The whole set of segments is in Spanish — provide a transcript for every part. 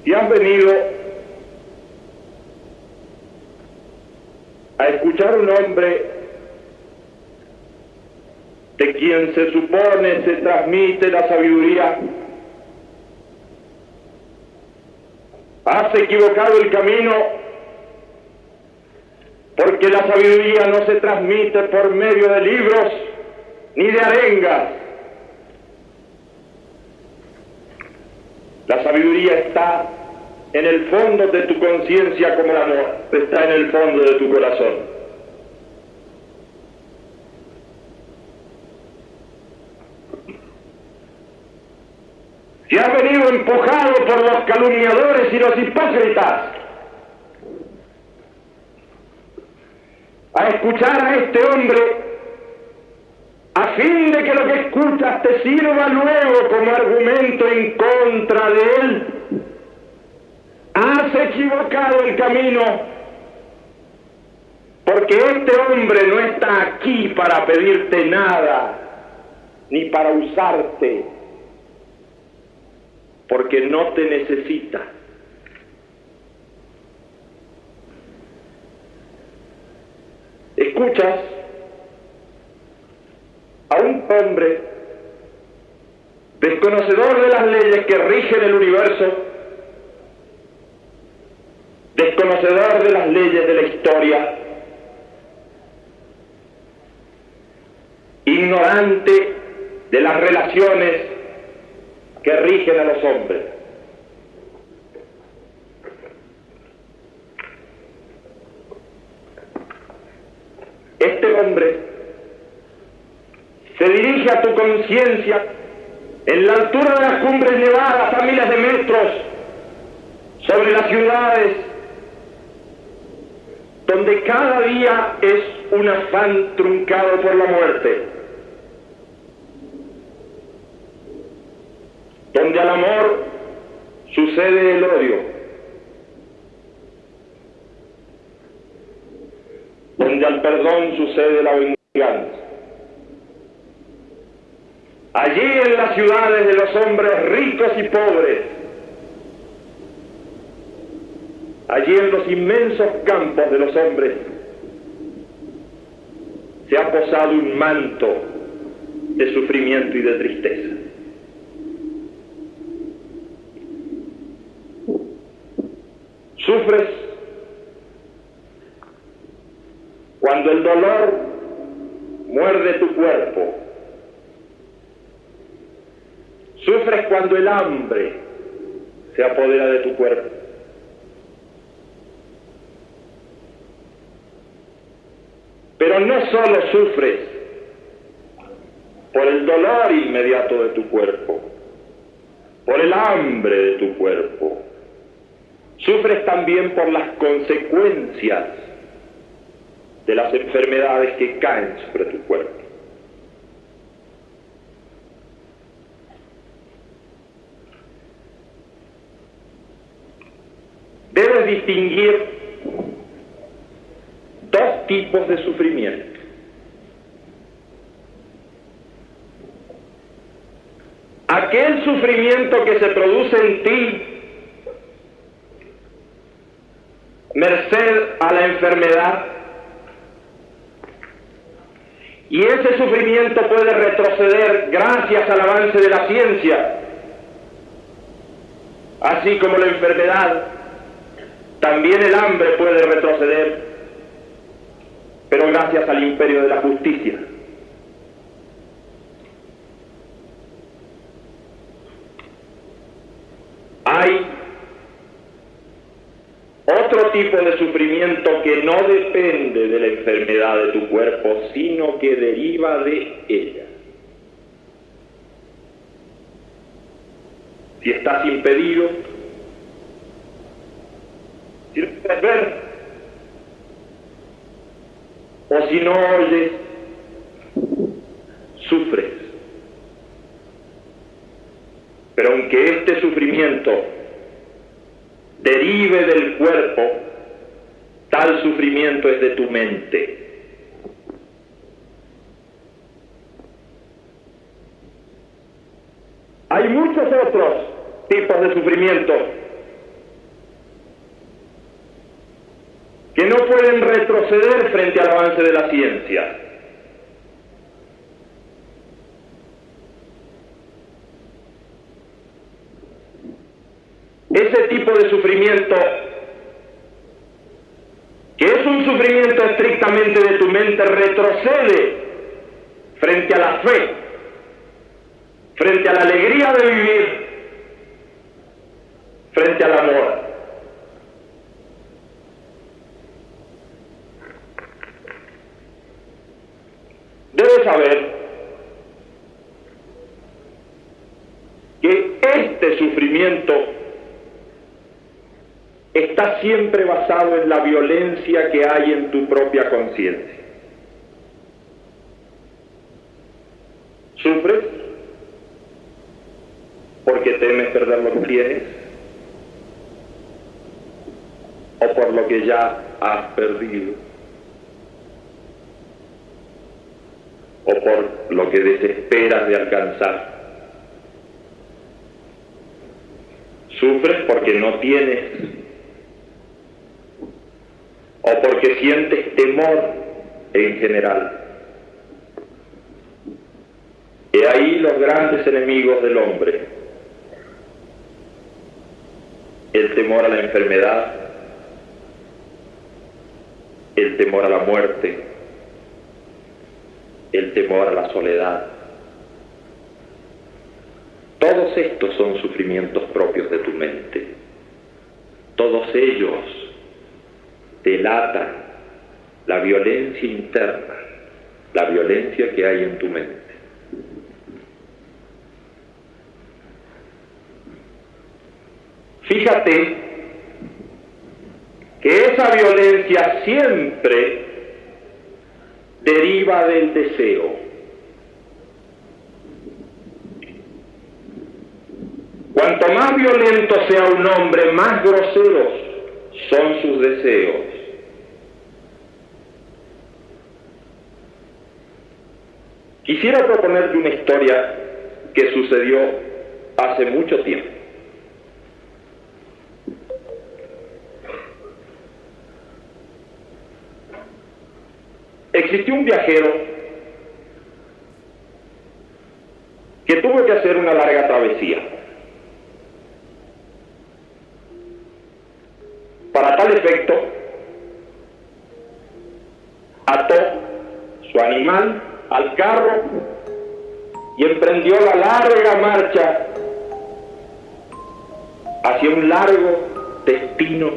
Si has venido a escuchar a un hombre de quien se supone se transmite la sabiduría, has equivocado el camino, porque la sabiduría no se transmite por medio de libros ni de arengas. La sabiduría está en el fondo de tu conciencia como el amor, está en el fondo de tu corazón. Si has venido empujado por los calumniadores y los hipócritas a escuchar a este hombre, a fin de que lo que escuchas te sirva luego como argumento en contra de él, has equivocado el camino, porque este hombre no está aquí para pedirte nada, ni para usarte, porque no te necesita. Escuchas a un hombre desconocedor de las leyes que rigen el universo, desconocedor de las leyes de la historia, ignorante de las relaciones que rigen a los hombres. Este hombre se dirige a tu conciencia en la altura de las cumbres nevadas a miles de metros sobre las ciudades, donde cada día es un afán truncado por la muerte, donde al amor sucede el odio, donde al perdón sucede la venganza. Allí en las ciudades de los hombres ricos y pobres, allí en los inmensos campos de los hombres, se ha posado un manto de sufrimiento y de tristeza. Sufres cuando el dolor muerde tu cuerpo. Sufres cuando el hambre se apodera de tu cuerpo. Pero no solo sufres por el dolor inmediato de tu cuerpo, por el hambre de tu cuerpo, sufres también por las consecuencias de las enfermedades que caen sobre tu cuerpo. Debes distinguir dos tipos de sufrimiento. Aquel sufrimiento que se produce en ti merced a la enfermedad, y ese sufrimiento puede retroceder gracias al avance de la ciencia, así como la enfermedad. También el hambre puede retroceder, pero gracias al imperio de la justicia. Hay otro tipo de sufrimiento que no depende de la enfermedad de tu cuerpo, sino que deriva de ella. Si estás impedido, si no puedes ver, o si no oyes, sufres. Pero aunque este sufrimiento derive del cuerpo, tal sufrimiento es de tu mente. Hay muchos otros tipos de sufrimiento que no pueden retroceder frente al avance de la ciencia. Ese tipo de sufrimiento, que es un sufrimiento estrictamente de tu mente, retrocede frente a la fe, frente a la alegría de vivir, frente al amor. Debes saber que este sufrimiento está siempre basado en la violencia que hay en tu propia conciencia. ¿Sufres porque temes perder lo que tienes? ¿O por lo que ya has perdido? ¿O por lo que desesperas de alcanzar? ¿Sufres porque no tienes? ¿O porque sientes temor en general? He ahí los grandes enemigos del hombre: el temor a la enfermedad, el temor a la muerte, el temor a la soledad. Todos estos son sufrimientos propios de tu mente. Todos ellos delatan la violencia interna, la violencia que hay en tu mente. Fíjate que esa violencia siempre deriva del deseo. Cuanto más violento sea un hombre, más groseros son sus deseos. Quisiera proponerte una historia que sucedió hace mucho tiempo. Existió un viajero que tuvo que hacer una larga travesía. Para tal efecto, ató su animal al carro y emprendió la larga marcha hacia un largo destino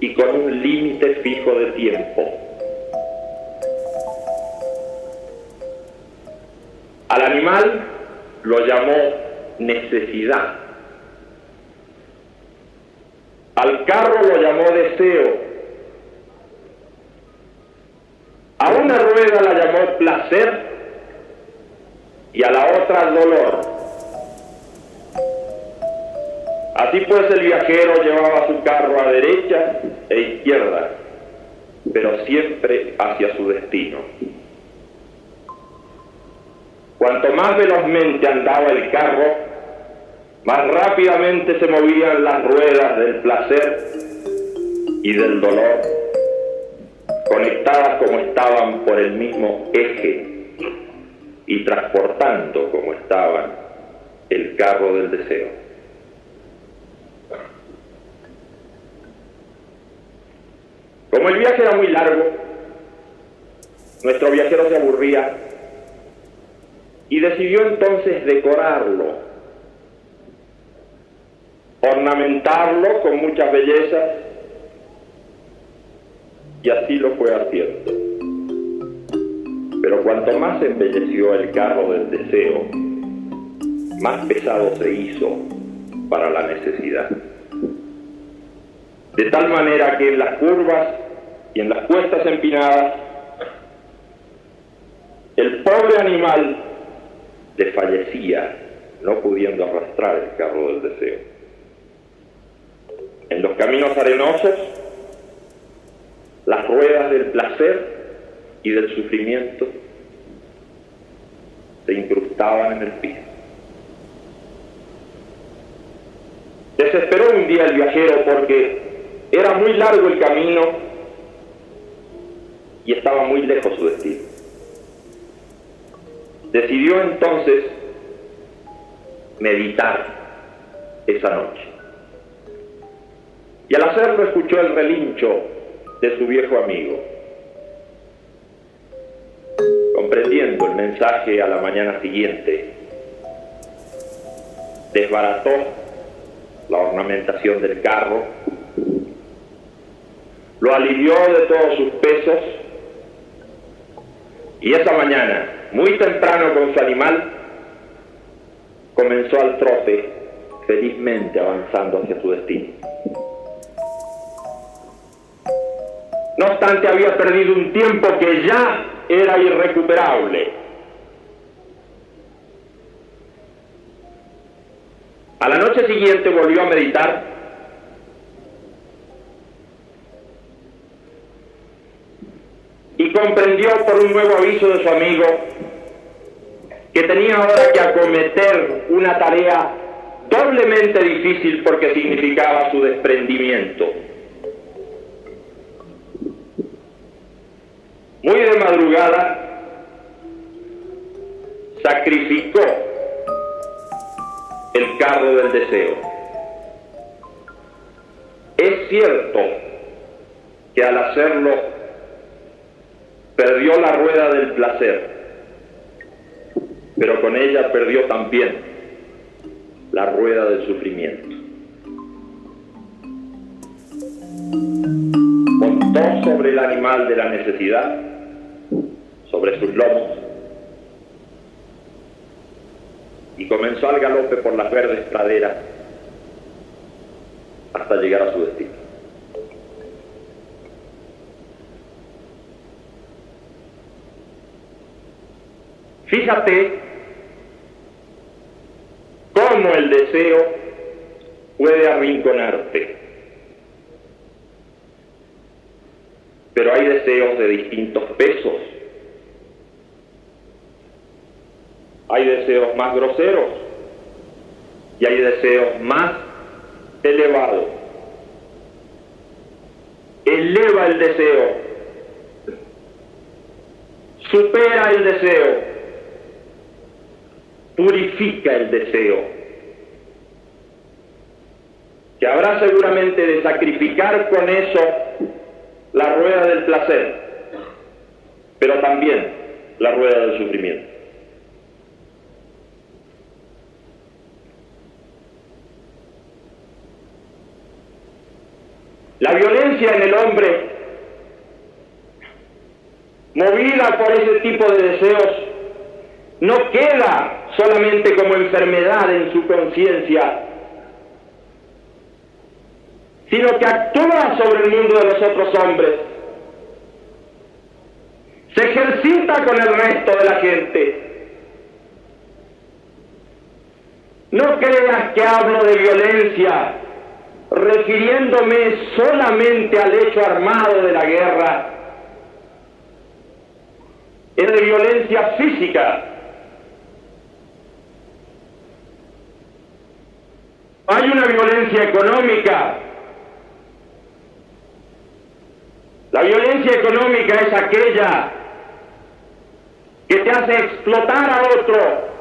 y con un límite fijo de tiempo. Al animal lo llamó necesidad. Al carro lo llamó deseo. A una rueda la llamó placer y a la otra dolor. Así pues, el viajero llevaba su carro a derecha e izquierda, pero siempre hacia su destino. Cuanto más velozmente andaba el carro, más rápidamente se movían las ruedas del placer y del dolor, conectadas como estaban por el mismo eje y transportando como estaban el carro del deseo. Como el viaje era muy largo, nuestro viajero se aburría y decidió entonces decorarlo, ornamentarlo con muchas bellezas, y así lo fue haciendo. Pero cuanto más embelleció el carro del deseo, más pesado se hizo para la necesidad. De tal manera que en las curvas y en las cuestas empinadas, el pobre animal desfallecía, no pudiendo arrastrar el carro del deseo. En los caminos arenosos, las ruedas del placer y del sufrimiento se incrustaban en el piso. Desesperó un día el viajero porque era muy largo el camino y estaba muy lejos su destino. Decidió entonces meditar esa noche. Y al hacerlo escuchó el relincho de su viejo amigo. Comprendiendo el mensaje a la mañana siguiente, desbarató la ornamentación del carro, lo alivió de todos sus pesos y esa mañana, muy temprano con su animal, comenzó al trote, felizmente avanzando hacia su destino. No obstante, había perdido un tiempo que ya era irrecuperable. A la noche siguiente volvió a meditar y comprendió por un nuevo aviso de su amigo que tenía ahora que acometer una tarea doblemente difícil porque significaba su desprendimiento. Muy de madrugada, sacrificó el carro del deseo. Es cierto que al hacerlo perdió la rueda del placer, pero con ella perdió también la rueda del sufrimiento. Montó sobre el animal de la necesidad, sobre sus lomos, y comenzó al galope por las verdes praderas hasta llegar a su destino. Fíjate cómo el deseo puede arrinconarte. Pero hay deseos de distintos pesos. Hay deseos más groseros y hay deseos más elevados. Eleva el deseo, supera el deseo, purifica el deseo, que habrá seguramente de sacrificar con eso la rueda del placer, pero también la rueda del sufrimiento. La violencia en el hombre, movida por ese tipo de deseos, no queda solamente como enfermedad en su conciencia, sino que actúa sobre el mundo de los otros hombres, se ejercita con el resto de la gente. No creas que hablo de violencia refiriéndome solamente al hecho armado de la guerra. Es de violencia física. Hay una violencia económica. La violencia económica es aquella que te hace explotar a otro.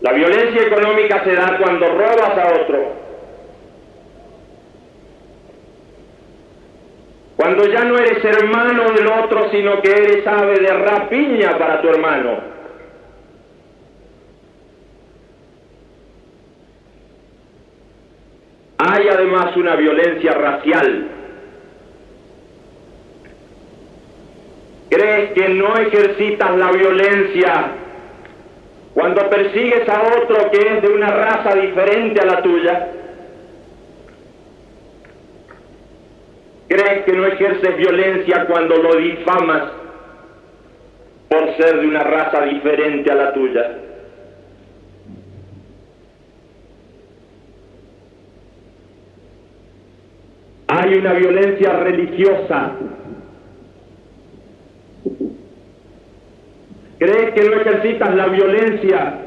La violencia económica se da cuando robas a otro, cuando ya no eres hermano del otro, sino que eres ave de rapiña para tu hermano. Hay además una violencia racial. ¿Crees que no ejercitas la violencia cuando persigues a otro que es de una raza diferente a la tuya? ¿Crees que no ejerces violencia cuando lo difamas por ser de una raza diferente a la tuya? Hay una violencia religiosa. ¿Crees que no ejercitas la violencia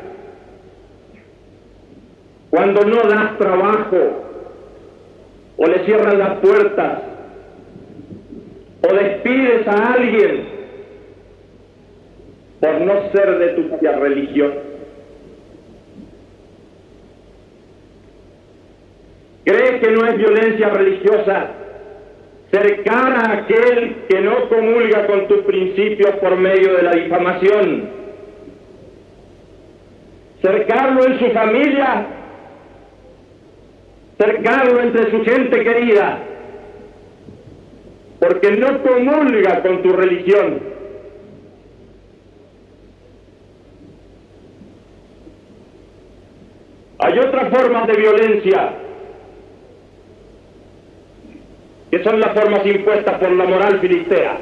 cuando no das trabajo o le cierras las puertas o despides a alguien por no ser de tu propia religión? ¿Crees que no es violencia religiosa cercar a aquel que no comulga con tus principios por medio de la difamación? Cercarlo en su familia, cercarlo entre su gente querida, porque no comulga con tu religión. Hay otras formas de violencia, que son las formas impuestas por la moral filistea.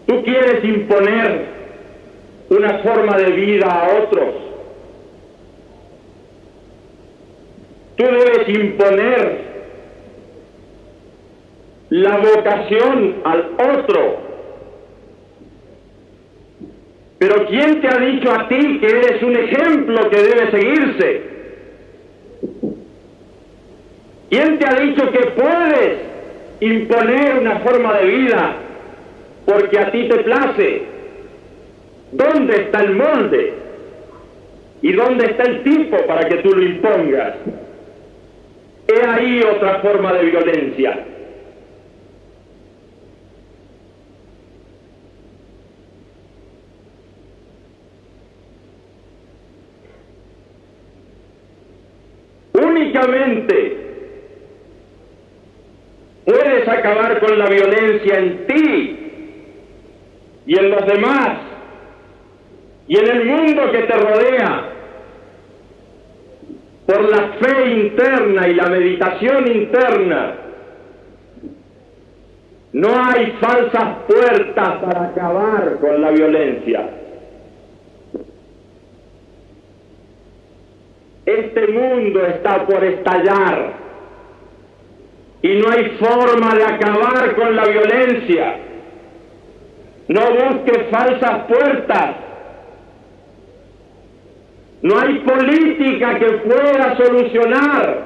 Tú quieres imponer una forma de vida a otros. Tú debes imponer la vocación al otro. Pero ¿quién te ha dicho a ti que eres un ejemplo que debe seguirse? ¿Quién te ha dicho que puedes imponer una forma de vida porque a ti te place? ¿Dónde está el molde? ¿Y dónde está el tipo para que tú lo impongas? He ahí otra forma de violencia. Únicamente puedes acabar con la violencia en ti y en los demás y en el mundo que te rodea por la fe interna y la meditación interna. No hay falsas puertas para acabar con la violencia. Este mundo está por estallar y no hay forma de acabar con la violencia. No busques falsas puertas. No hay política que pueda solucionar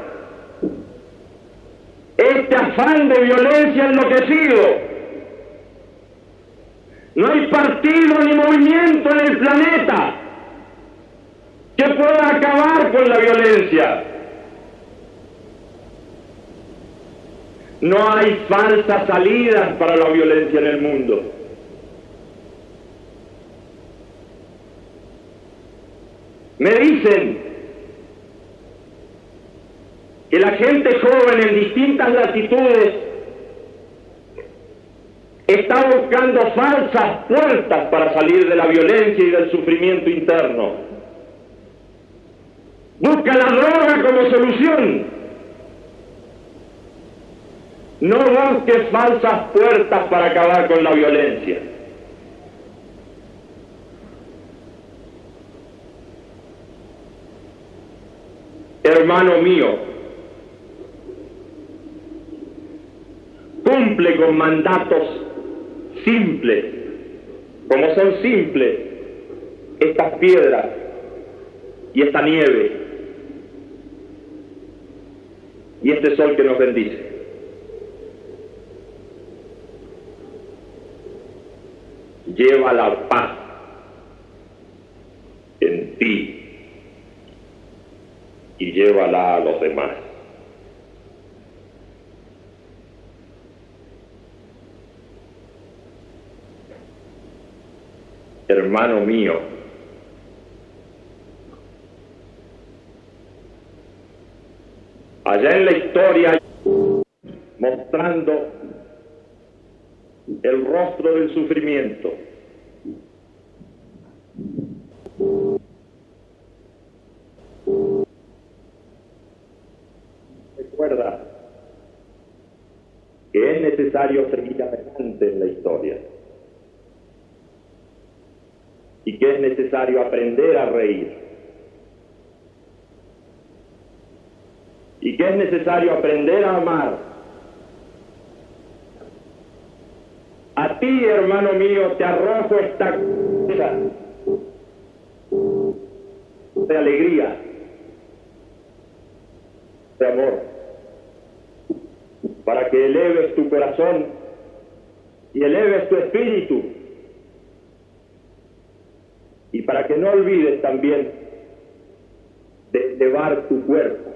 este afán de violencia enloquecido. No hay partido ni movimiento en el planeta que pueda acabar con la violencia. No hay falsas salidas para la violencia en el mundo. Me dicen que la gente joven en distintas latitudes está buscando falsas puertas para salir de la violencia y del sufrimiento interno. Busca la droga como solución. No busques falsas puertas para acabar con la violencia. Hermano mío, cumple con mandatos simples, como son simples estas piedras y esta nieve y este sol que nos bendice. Lleva la paz en ti y llévala a los demás. Hermano mío, allá en la historia, mostrando el rostro del sufrimiento, recuerda que es necesario seguir adelante en la historia y que es necesario aprender a reír y que es necesario aprender a amar A ti, hermano mío, te arrojo esta cosa de alegría, de amor, para que eleves tu corazón y eleves tu espíritu, y para que no olvides también de elevar tu cuerpo.